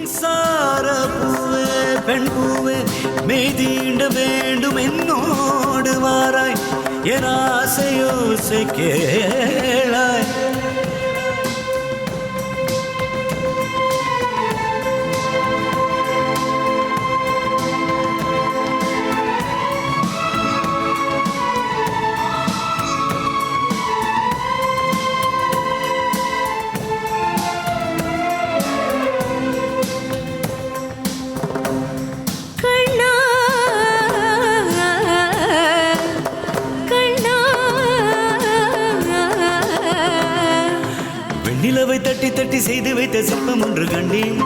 மின்சார பூவே பெண் பூவே மெய்தீண்ட வேண்டும் என்னோடு வாராய் என் ஆசையோசை கேளாய் நிலவை தட்டி தட்டி செய்து வைத்த சிற்பம் ஒன்று கண்டேன்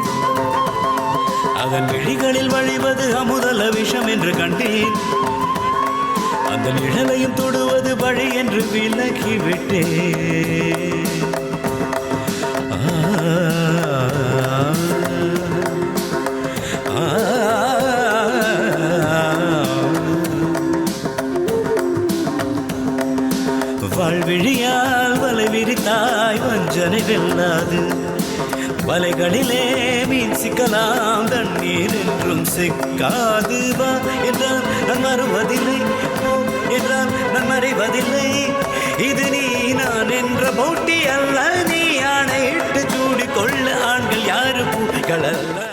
அதன் விழிகளில் வழிவது அமுதல விஷம் என்று கண்டேன் அந்த நிழலையும் தொடுவது வழி என்று விலகி விட்டேன் வாழ்விழியால் வலை விரித்தாய் வஞ்சனை வெல்லாது வலைகளிலே மீன் சிக்கலாம் தண்ணீர் என்றும் சிக்காது வா என்றால் நான் மறுவதில்லை என்றால் நான் மறைவதில்லை இது நீ நான் என்ற போட்டி அல்ல நீ ஆணையிட்டு சூடிக்கொள்ள ஆண்கள் யாரு பூக்கள் அல்ல